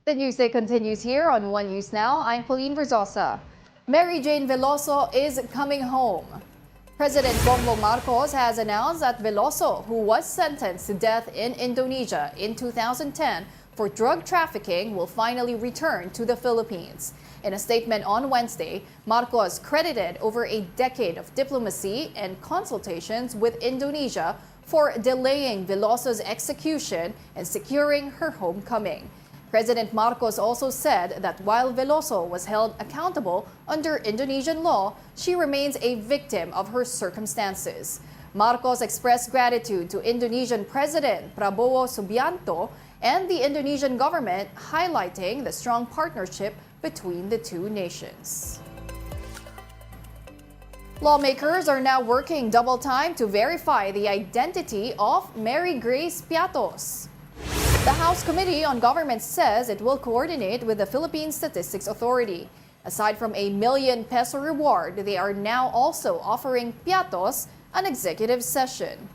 The news day continues here on One News Now. I'm Pauline Verzosa. Mary Jane Veloso is coming home. President Bongbong Marcos has announced that Veloso, who was sentenced to death in Indonesia in 2010 for drug trafficking, will finally return to the Philippines. In a statement on Wednesday, Marcos credited over a decade of diplomacy and consultations with Indonesia for delaying Veloso's execution and securing her homecoming. President Marcos also said that while Veloso was held accountable under Indonesian law, she remains a victim of her circumstances. Marcos expressed gratitude to Indonesian President Prabowo Subianto and the Indonesian government, highlighting the strong partnership between the two nations. Lawmakers are now working double time to verify the identity of Mary Grace Patos. The House Committee on Government says it will coordinate with the Philippine Statistics Authority. Aside from a ₱1 million reward, they are now also offering Patos an executive session.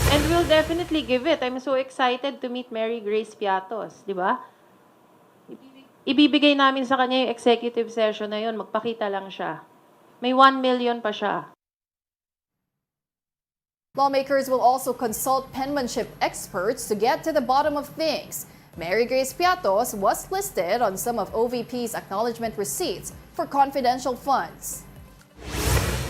And we'll definitely give it. I'm so excited to meet Mary Grace Patos, di ba? Ibibigay namin sa kanya yung executive session na yun, magpakita lang siya. May 1 million pa siya. Lawmakers will also consult penmanship experts to get to the bottom of things. Mary Grace Patos was listed on some of OVP's acknowledgement receipts for confidential funds.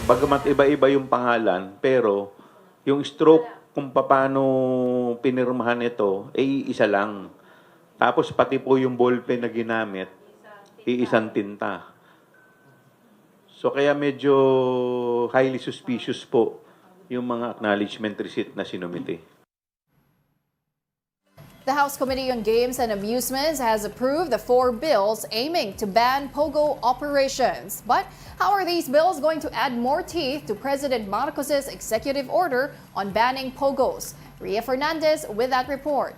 Bagamat iba-iba yung pangalan, pero yung stroke kung paano pinirmahan ito ay isa lang. Tapos pati po yung ballpen na ginamit, iisang tinta. So kaya medyo highly suspicious po yung mga acknowledgement receipt na sinumite. The House Committee on Games and Amusements has approved the 4 bills aiming to ban Pogo operations. But how are these bills going to add more teeth to President Marcos's executive order on banning Pogos? Ria Fernandez with that report.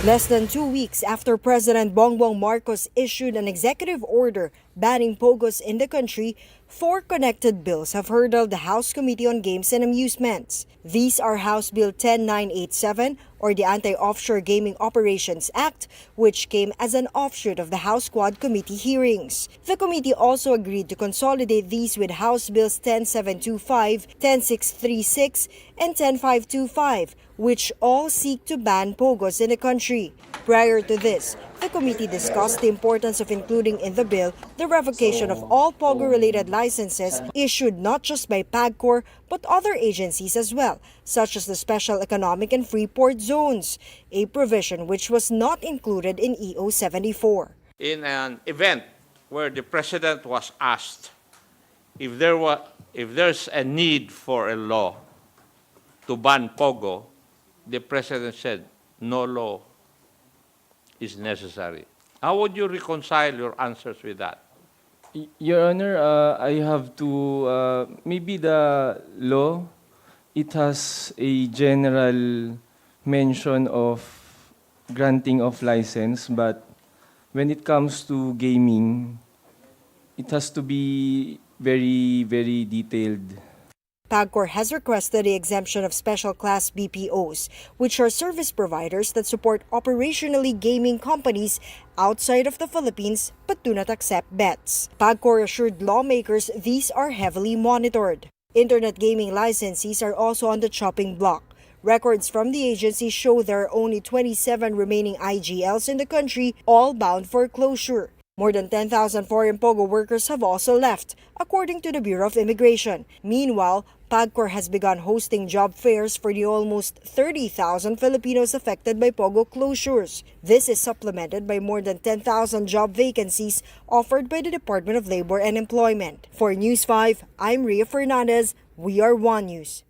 Less than 2 weeks after President Bongbong Marcos issued an executive order banning Pogos in the country, 4 connected bills have hurdled the House Committee on Games and Amusements. These are House Bill 10987, or the Anti-Offshore Gaming Operations Act, which came as an offshoot of the House Quad Committee hearings. The committee also agreed to consolidate these with House Bills 10725, 10636, and 10525, which all seek to ban Pogos in the country. Prior to this, the committee discussed the importance of including in the bill the revocation of all Pogo-related licenses issued not just by PAGCOR but other agencies as well, such as the Special Economic and Freeport Zones, a provision which was not included in EO 74. In an event where the President was asked if there's a need for a law to ban Pogo, the President said no law is necessary. How would you reconcile your answers with that? Your Honor, I have to, maybe the law, it has a general mention of granting of license, but when it comes to gaming, it has to be very, very detailed. PAGCOR has requested the exemption of special class BPOs, which are service providers that support operationally gaming companies outside of the Philippines but do not accept bets. PAGCOR assured lawmakers these are heavily monitored. Internet gaming licensees are also on the chopping block. Records from the agency show there are only 27 remaining IGLs in the country, all bound for closure. More than 10,000 foreign Pogo workers have also left, according to the Bureau of Immigration. Meanwhile, PAGCOR has begun hosting job fairs for the almost 30,000 Filipinos affected by Pogo closures. This is supplemented by more than 10,000 job vacancies offered by the Department of Labor and Employment. For News 5, I'm Ria Fernandez. We are One News.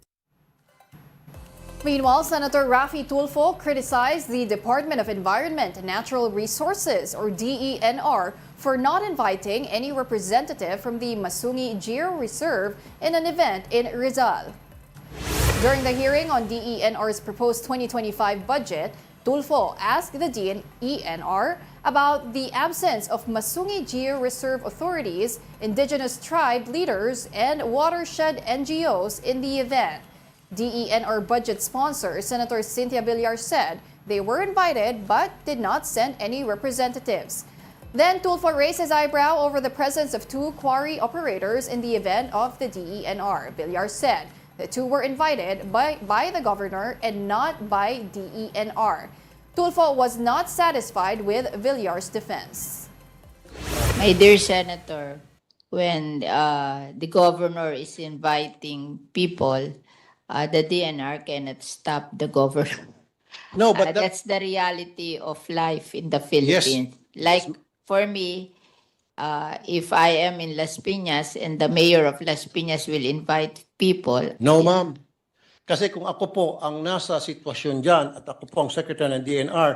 Meanwhile, Senator Raffy Tulfo criticized the Department of Environment and Natural Resources, or DENR, for not inviting any representative from the Masungi Geo Reserve in an event in Rizal. During the hearing on DENR's proposed 2025 budget, Tulfo asked the DENR about the absence of Masungi Geo Reserve authorities, indigenous tribe leaders, and watershed NGOs in the event. DENR budget sponsor Senator Cynthia Villar said they were invited but did not send any representatives. Then Tulfo raised his eyebrow over the presence of two quarry operators in the event of the DENR. Villar said the two were invited by the governor and not by DENR. Tulfo was not satisfied with Villar's defense. My dear Senator, when the governor is inviting people, the DNR cannot stop the governor. No, but That's the reality of life in the Philippines. Like for me, if I am in Las Piñas and the mayor of Las Piñas will invite people. no, ma'am. Kasi kung ako po ang nasa sitwasyon dyan at ako po ang secretary ng DNR,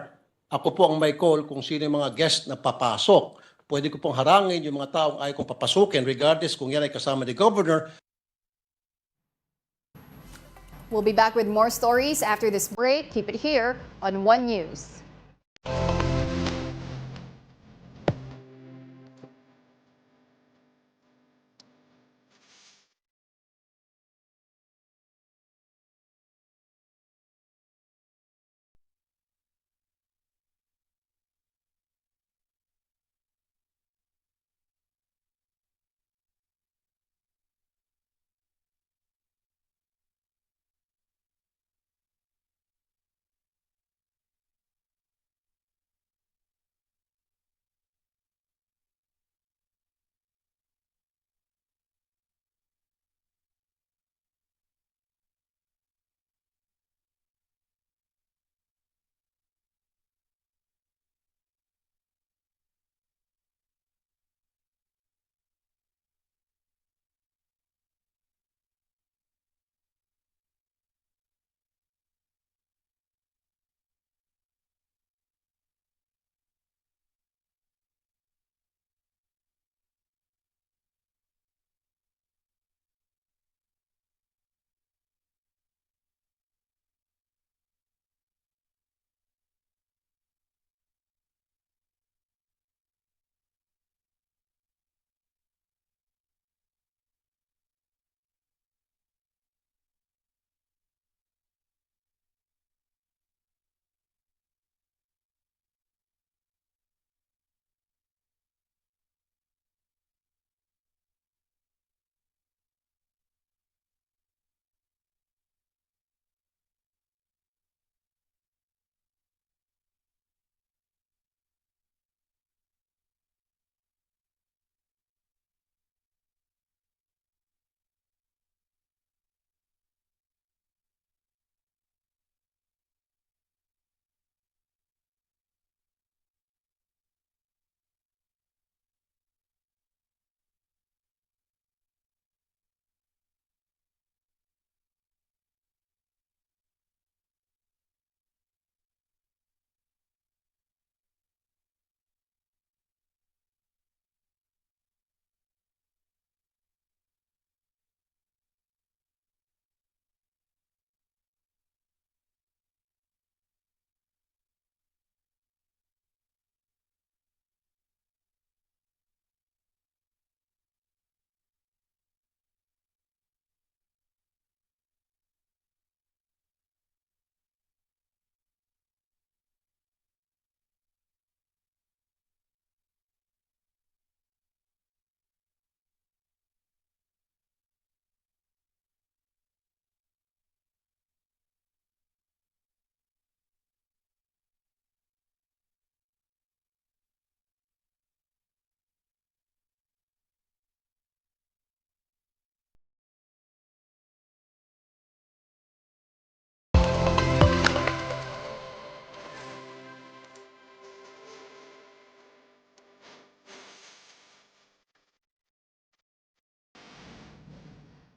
ako po ang may call kung sino yung mga guest na papasok. Pwede ko pong harangin yung mga taong ayaw kong papasukin regardless kung yan ay kasama ni governor. We'll be back with more stories after this break. Keep it here on One News.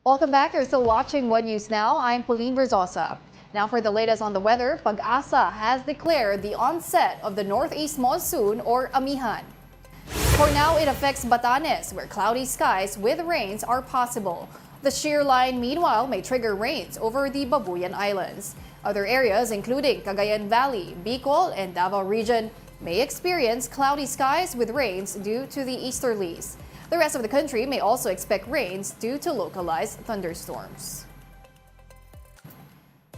Welcome back. You're still watching One News Now. I'm Pauline Verzosa. Now for the latest on the weather, Pag-asa has declared the onset of the northeast monsoon or amihan. For now, it affects Batanes, where cloudy skies with rains are possible. The shear line, meanwhile, may trigger rains over the Babuyan Islands. Other areas, including Cagayan Valley, Bicol, and Davao region, may experience cloudy skies with rains due to the easterlies. The rest of the country may also expect rains due to localized thunderstorms.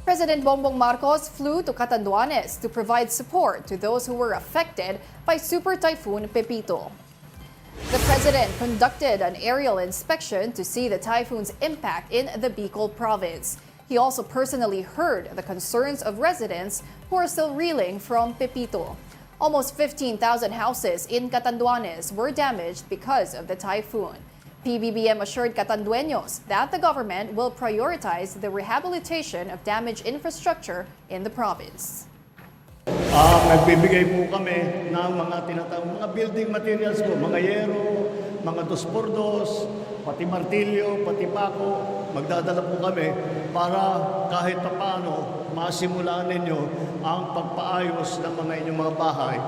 President Bongbong Marcos flew to Catanduanes to provide support to those who were affected by Super Typhoon Pepito. The president conducted an aerial inspection to see the typhoon's impact in the Bicol province. He also personally heard the concerns of residents who are still reeling from Pepito. Almost 15,000 houses in Catanduanes were damaged because of the typhoon. PBBM assured Catandueños that the government will prioritize the rehabilitation of damaged infrastructure in the province. Nagbibigay po kami ng mga tinatawag mga building materials po, mga yero, mga 2x2, pati martilyo, pati pako. Magdadala po kami para kahit paano masimulan ninyo ang pagpaayos ng mga inyong mga bahay.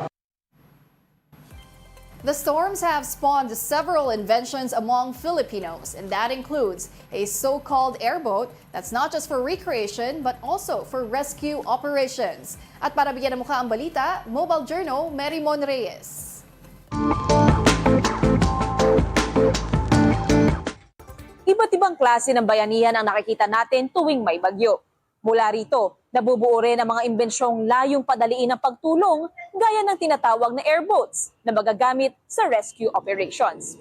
The storms have spawned several inventions among Filipinos, and that includes a so-called airboat that's not just for recreation but also for rescue operations. At para bigyan ng mukha ang balita, Mobile Journal, Mary Mon Reyes. Iba't ibang klase ng bayanihan ang nakikita natin tuwing may bagyo. Mula rito, nabubuo rin ang mga imbensyong layong padaliin ang pagtulong gaya ng tinatawag na airboats na magagamit sa rescue operations.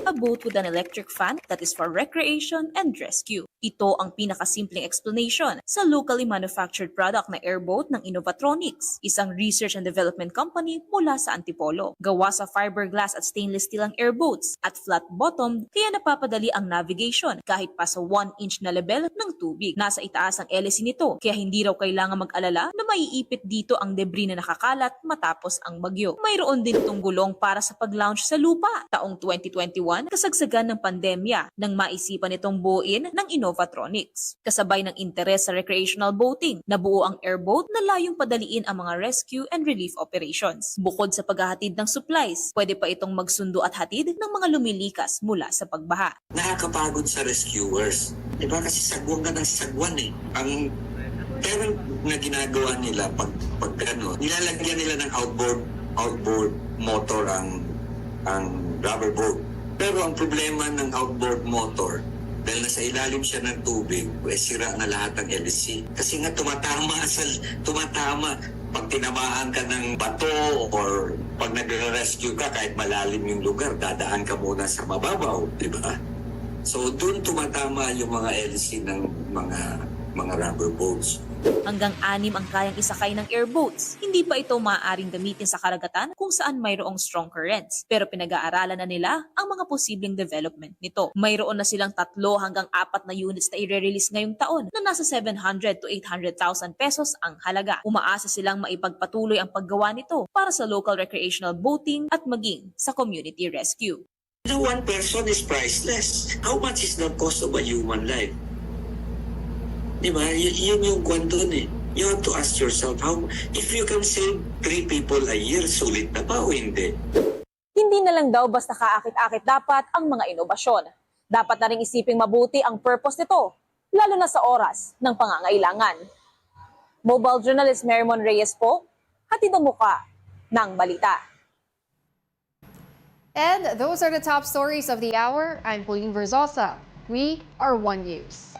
A boat with an electric fan that is for recreation and rescue. Ito ang pinakasimpleng explanation sa locally manufactured product na airboat ng Innovatronics, isang research and development company mula sa Antipolo. Gawa sa fiberglass at stainless steel ang airboats at flat-bottomed kaya napapadali ang navigation kahit pa sa 1-inch na level ng tubig. Nasa itaas ang hélice nito kaya hindi raw kailangan mag-alala na maiipit dito ang debris na nakakalat matapos ang bagyo. Mayroon din itong gulong para sa pag-launch sa lupa. Taong 2021, kasagsagan ng pandemya nang maisipan itong buuin ng Innovatronics. Kasabay ng interes sa recreational boating, nabuo ang airboat na layong padaliin ang mga rescue and relief operations. Bukod sa paghahatid ng supplies, pwede pa itong magsundo at hatid ng mga lumilikas mula sa pagbaha. Nakakapagod sa rescuers. Diba kasi sagwan ka ng sagwan eh. Ang pero na ginagawa nila pag ano, nilalagyan nila ng outboard motor ang rubber boat. Pero ang problema ng outboard motor, dahil nasa ilalim siya ng tubig, sira na lahat ng hélice. Kasi nga tumatama pag tinamaan ka ng bato or pag nagre-rescue ka kahit malalim yung lugar, dadaan ka muna sa mababaw, di ba? So doon tumatama yung mga hélice ng mga rubber boats. Hanggang 6 ang kayang isakay ng airboats. Hindi pa ito maaaring gamitin sa karagatan kung saan mayroong strong currents. Pero pinag-aaralan na nila ang mga posibleng development nito. Mayroon na silang 3 hanggang 4 na units na i-release ngayong taon na nasa 700 to 800,000 pesos ang halaga. Umaasa silang maipagpatuloy ang paggawa nito para sa local recreational boating at maging sa community rescue. The one person is priceless. How much is the cost of a human life? Diba? Yun yung kwento eh. You have to ask yourself, if you can save 3 people a year, sulit na ba o hindi? Hindi na lang daw basta kaakit-akit dapat ang mga inobasyon. Dapat na rin isiping mabuti ang purpose nito, lalo na sa oras ng pangangailangan. Mobile journalist Mary Mon Reyes po, hatid ang muka ng balita. And those are the top stories of the hour. I'm Pauline Verzosa. We are One News.